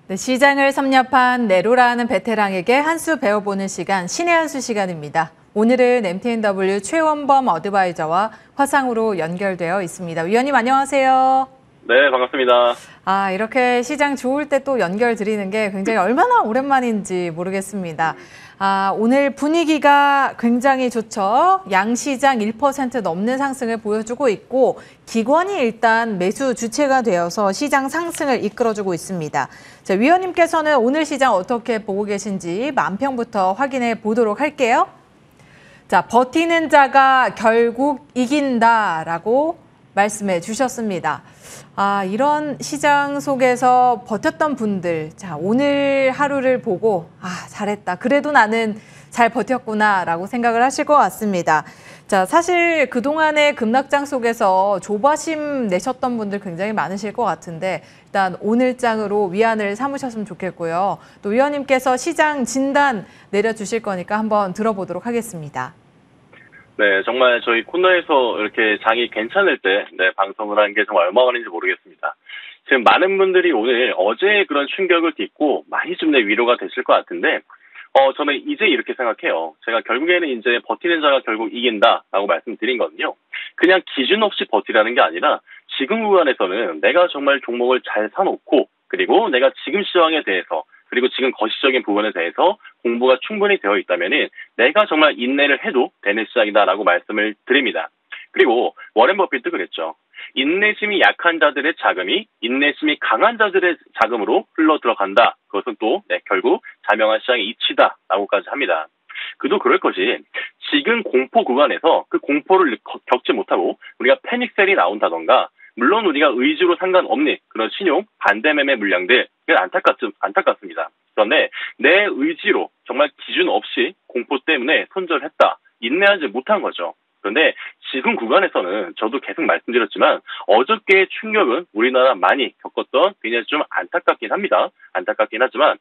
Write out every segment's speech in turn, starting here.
네, 시장을 섭렵한 네로라는 베테랑에게 한 수 배워보는 시간, 신의 한 수 시간입니다. 오늘은 MTNW 최원범 어드바이저와 화상으로 연결되어 있습니다. 위원님 안녕하세요. 네, 반갑습니다. 이렇게 시장 좋을 때 또 연결 드리는 게 굉장히 얼마나 오랜만인지 모르겠습니다. 오늘 분위기가 굉장히 좋죠. 양시장 1% 넘는 상승을 보여주고 있고 기관이 일단 매수 주체가 되어서 시장 상승을 이끌어주고 있습니다. 자, 위원님께서는 오늘 시장 어떻게 보고 계신지 만평부터 확인해 보도록 할게요. 자, 버티는 자가 결국 이긴다라고 말씀해 주셨습니다. 이런 시장 속에서 버텼던 분들, 자, 오늘 하루를 보고, 잘했다. 그래도 나는 잘 버텼구나라고 생각을 하실 것 같습니다. 자, 사실 그동안의 급락장 속에서 조바심 내셨던 분들 굉장히 많으실 것 같은데, 일단 오늘 장으로 위안을 삼으셨으면 좋겠고요. 또 위원님께서 시장 진단 내려주실 거니까 한번 들어보도록 하겠습니다. 네, 정말 저희 코너에서 이렇게 장이 괜찮을 때 방송을 하는 게 정말 얼마만인지 모르겠습니다. 지금 많은 분들이 오늘 어제의 그런 충격을 딛고 많이 좀 위로가 되실 것 같은데, 저는 이제 이렇게 생각해요. 제가 결국에는 이제 버티는 자가 결국 이긴다라고 말씀드린 거는요. 그냥 기준 없이 버티라는 게 아니라 지금 구간에서는 내가 정말 종목을 잘 사놓고 그리고 내가 지금 시황에 대해서 그리고 지금 거시적인 부분에 대해서 공부가 충분히 되어 있다면 내가 정말 인내를 해도 되는 시장이다라고 말씀을 드립니다. 그리고 워렌 버핏도 그랬죠. 인내심이 약한 자들의 자금이 인내심이 강한 자들의 자금으로 흘러 들어간다. 그것은 또 결국 자명한 시장의 이치다라고까지 합니다. 그도 그럴 것이 지금 공포 구간에서 그 공포를 겪지 못하고 우리가 패닉셀이 나온다던가 물론 우리가 의지로 상관없는 그런 신용 반대 매매 물량들 안타깝습니다. 그런데 내 의지로 정말 기준 없이 공포 때문에 손절했다. 인내하지 못한 거죠. 그런데 지금 구간에서는 저도 계속 말씀드렸지만 어저께의 충격은 우리나라 많이 겪었던 굉장히 좀 안타깝긴 합니다. 안타깝긴 하지만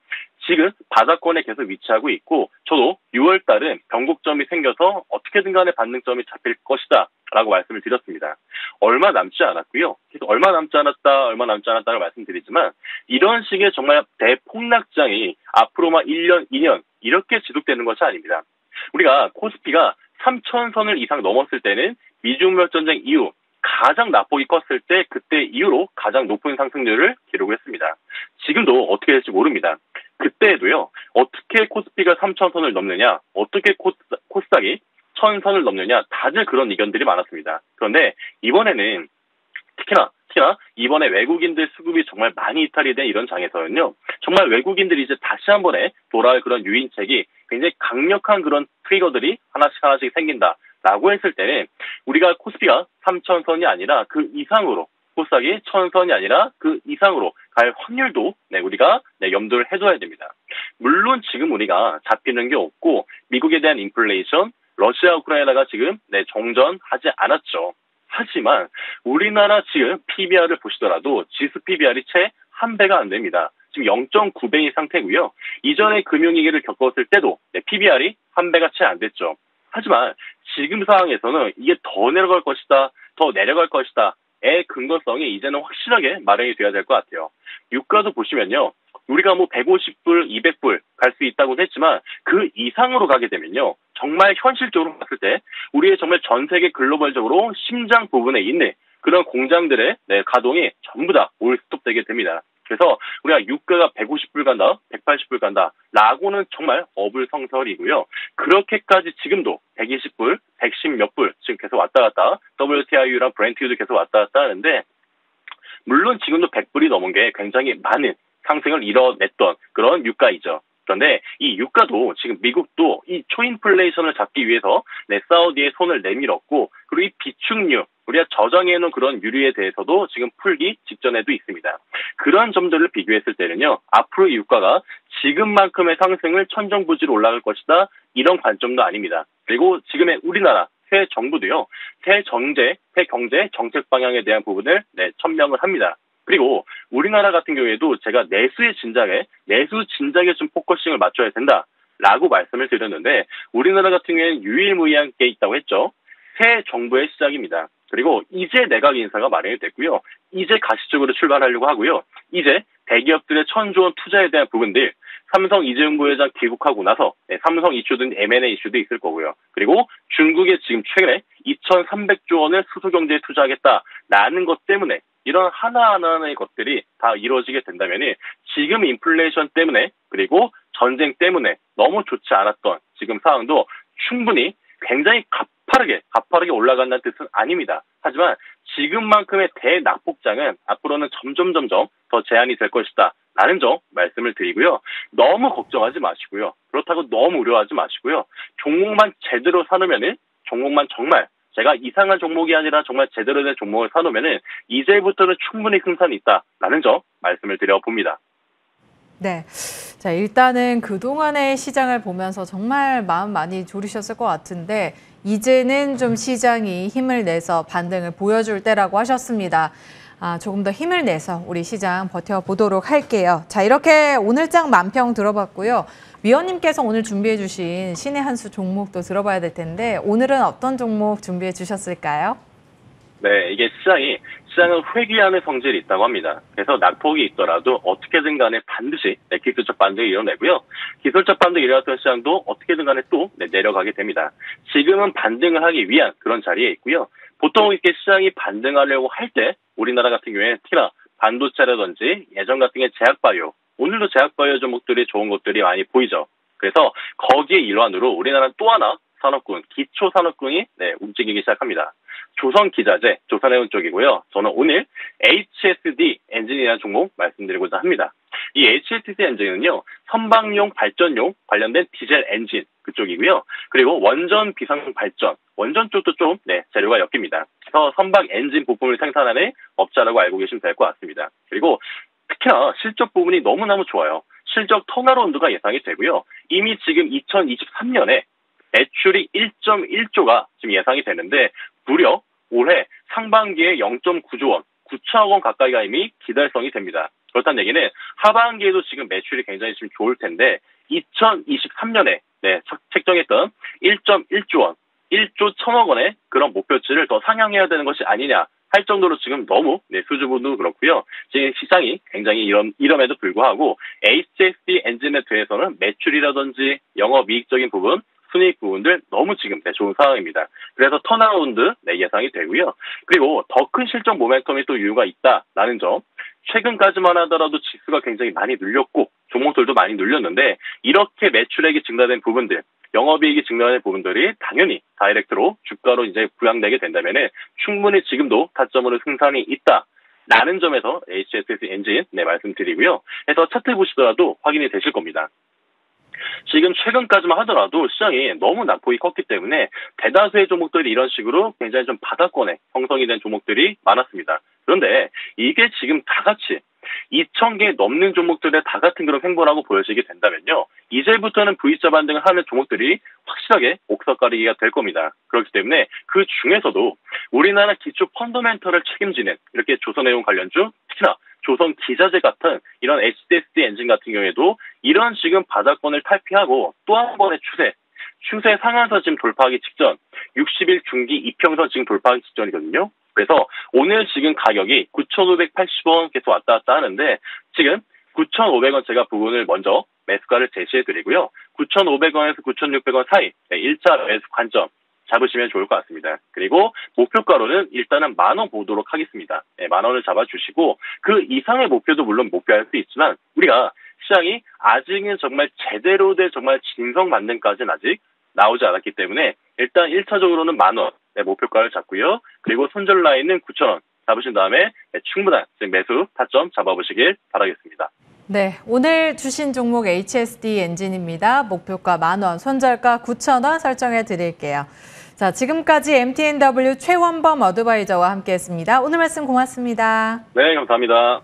지금 바닥권에 계속 위치하고 있고 저도 6월 달은 변곡점이 생겨서 어떻게든 간에 반등점이 잡힐 것이다 라고 말씀을 드렸습니다. 얼마 남지 않았고요. 계속 얼마 남지 않았다고 말씀드리지만 이런 식의 정말 대폭락장이 앞으로만 1년, 2년 이렇게 지속되는 것이 아닙니다. 우리가 코스피가 3,000선을 이상 넘었을 때는 미중무역 전쟁 이후 가장 낙폭이 컸을 때 그때 이후로 가장 높은 상승률을 기록했습니다. 지금도 어떻게 될지 모릅니다. 그때에도요. 어떻게 코스피가 3,000선을 넘느냐, 어떻게 코스닥이 1,000선을 넘느냐 다들 그런 의견들이 많았습니다. 그런데 이번에는 특히나 이번에 외국인들 수급이 정말 많이 이탈이 된 이런 장에서는요. 정말 외국인들이 이제 다시 한 번에 돌아올 그런 유인책이 굉장히 강력한 그런 트리거들이 하나씩 생긴다라고 했을 때는 우리가 코스피가 3,000선이 아니라 그 이상으로 코스닥이 1,000선이 아니라 그 이상으로 갈 확률도 우리가 염두를 해둬야 됩니다. 물론 지금 우리가 잡히는 게 없고 미국에 대한 인플레이션, 러시아 우크라이나가 지금 정전하지 않았죠. 하지만 우리나라 지금 PBR을 보시더라도 지수 PBR이 채 한 배가 안 됩니다. 지금 0.9배인 상태고요. 이전에 금융위기를 겪었을 때도 PBR이 한 배가 채 안 됐죠. 하지만 지금 상황에서는 이게 더 내려갈 것이다의 근거성이 이제는 확실하게 마련이 돼야 될 것 같아요. 유가도 보시면요. 우리가 150불, 200불 갈 수 있다고 했지만 그 이상으로 가게 되면요. 정말 현실적으로 봤을 때 우리의 정말 전 세계 글로벌적으로 심장 부분에 있는 그런 공장들의 가동이 전부 다 올 스톱되게 됩니다. 그래서 우리가 유가가 150불 간다, 180불 간다 라고는 정말 어불성설이고요. 그렇게까지 지금도 120불, 110 몇 불 지금 계속 왔다 갔다 WTI유랑 브렌트유도 계속 왔다 갔다 하는데 물론 지금도 100불이 넘은 게 굉장히 많은 상승을 이뤄냈던 그런 유가이죠. 그런데 이 유가도 지금 미국도 이 초인플레이션을 잡기 위해서 사우디의 손을 내밀었고 그리고 이 비축유 우리가 저장해놓은 그런 유류에 대해서도 지금 풀기 직전에도 있습니다. 그런 점들을 비교했을 때는요. 앞으로 유가가 지금만큼의 상승을 천정부지로 올라갈 것이다. 이런 관점도 아닙니다. 그리고 지금의 우리나라 새 정부도요. 새 경제 정책 방향에 대한 부분을 천명을 합니다. 그리고 우리나라 같은 경우에도 제가 내수 진작에 좀 포커싱을 맞춰야 된다라고 말씀을 드렸는데 우리나라 같은 경우에는 유일무이한 게 있다고 했죠. 새 정부의 시작입니다. 그리고 이제 내각 인사가 마련이 됐고요. 이제 가시적으로 출발하려고 하고요. 이제 대기업들의 1,000조 원 투자에 대한 부분들, 삼성 이재용 부회장 귀국하고 나서 삼성 이슈든 M&A 이슈도 있을 거고요. 그리고 중국에 지금 최근에 2,300조 원을 수소경제에 투자하겠다라는 것 때문에 이런 하나하나의 것들이 다 이루어지게 된다면 지금 인플레이션 때문에 그리고 전쟁 때문에 너무 좋지 않았던 지금 상황도 충분히 굉장히 가파르게 올라간다는 뜻은 아닙니다. 하지만 지금만큼의 대낙폭장은 앞으로는 점점 더 제한이 될 것이다. 라는 점 말씀을 드리고요. 너무 걱정하지 마시고요. 그렇다고 너무 우려하지 마시고요. 종목만 제대로 사놓으면은 종목만 정말 제가 이상한 종목이 아니라 정말 제대로 된 종목을 사놓으면은 이제부터는 충분히 승산이 있다라는 점 말씀을 드려봅니다. 네. 자, 일단은 그동안의 시장을 보면서 정말 마음 많이 졸이셨을 것 같은데 이제는 좀 시장이 힘을 내서 반등을 보여줄 때라고 하셨습니다. 조금 더 힘을 내서 우리 시장 버텨보도록 할게요. 자, 이렇게 오늘장 만평 들어봤고요. 위원님께서 오늘 준비해 주신 신의 한 수 종목도 들어봐야 될 텐데 오늘은 어떤 종목 준비해 주셨을까요? 네, 이게 시장은 회귀하는 성질이 있다고 합니다. 그래서 낙폭이 있더라도 어떻게든 간에 반드시 기술적 반등을 이뤄내고요. 기술적 반등을 이뤄냈던 시장도 어떻게든 간에 또 내려가게 됩니다. 지금은 반등을 하기 위한 그런 자리에 있고요. 보통 이렇게 시장이 반등하려고 할 때 우리나라 같은 경우에 특히나 반도체라든지 예전 같은 게 제약바이오, 오늘도 제약바이오 종목들이 좋은 것들이 많이 보이죠. 그래서 거기에 일환으로 우리나라는 또 하나 산업군, 기초산업군이 움직이기 시작합니다. 조선기자재, 조선해운 쪽이고요. 저는 오늘 HSD 엔진이라는 종목 말씀드리고자 합니다. 이 HSD 엔진은요, 선박용, 발전용 관련된 디젤 엔진 그쪽이고요. 그리고 원전 비상 발전, 원전 쪽도 좀 재료가 엮입니다. 그래서 선박 엔진 부품을 생산하는 업자라고 알고 계시면 될 것 같습니다. 그리고 특히나 실적 부분이 너무너무 좋아요. 실적 턴어라운드가 예상이 되고요. 이미 지금 2023년에 매출이 1.1조가 지금 예상이 되는데 무려 올해 상반기에 0.9조 원, 9천억 원 가까이가 이미 기달성이 됩니다. 그렇다는 얘기는 하반기에도 지금 매출이 굉장히 지금 좋을 텐데 2023년에 책정했던 1.1조 원, 1조 1천억 원의 그런 목표치를 더 상향해야 되는 것이 아니냐 할 정도로 지금 너무 수주분도 그렇고요. 지금 시장이 굉장히 이럼에도 불구하고 HSD 엔진에 대해서는 매출이라든지 영업이익적인 부분, 순이익 부분들 너무 지금 좋은 상황입니다. 그래서 턴어라운드 예상이 되고요. 그리고 더 큰 실적 모멘텀이 또 이유가 있다라는 점. 최근까지만 하더라도 지수가 굉장히 많이 눌렸고 종목들도 많이 눌렸는데 이렇게 매출액이 증가된 부분들, 영업이익이 증가된 부분들이 당연히 다이렉트로 주가로 이제 부양되게 된다면은 충분히 지금도 타점으로 승산이 있다라는 점에서 HSD 엔진 말씀드리고요. 그래서 차트 보시더라도 확인이 되실 겁니다. 지금 최근까지만 하더라도 시장이 너무 낙폭이 컸기 때문에 대다수의 종목들이 이런 식으로 굉장히 좀 바닥권에 형성이 된 종목들이 많았습니다. 그런데 이게 지금 다 같이 2,000개 넘는 종목들의 다 같은 그런 횡보라고 보여지게 된다면요. 이제부터는 V자 반등을 하는 종목들이 확실하게 옥석가리기가 될 겁니다. 그렇기 때문에 그 중에서도 우리나라 기초 펀더멘털을 책임지는 이렇게 조선해운 관련주, 특히나 조선 기자재 같은 이런 HSD 엔진 같은 경우에도 이런 지금 바닥권을 탈피하고 또 한 번의 추세 상한선 지금 돌파하기 직전, 60일 중기 이평선 지금 돌파하기 직전이거든요. 그래서 오늘 지금 가격이 9,580원 계속 왔다 갔다 하는데 지금 9,500원 제가 부분을 먼저 매수가를 제시해드리고요. 9,500원에서 9,600원 사이 1차 매수 관점 잡으시면 좋을 것 같습니다. 그리고 목표가로는 일단은 10,000원 보도록 하겠습니다. 10,000원을 잡아주시고 그 이상의 목표도 물론 목표할 수 있지만 우리가 시장이 아직은 정말 제대로 된 정말 진성 반등까지는 아직 나오지 않았기 때문에 일단 1차적으로는 10,000원 목표가를 잡고요. 그리고 손절 라인은 9,000원 잡으신 다음에 충분한 매수 타점 잡아보시길 바라겠습니다. 네, 오늘 주신 종목 HSD 엔진입니다. 목표가 10,000원, 손절가 9,000원 설정해 드릴게요. 자, 지금까지 MTNW 최원범 어드바이저와 함께했습니다. 오늘 말씀 고맙습니다. 네, 감사합니다.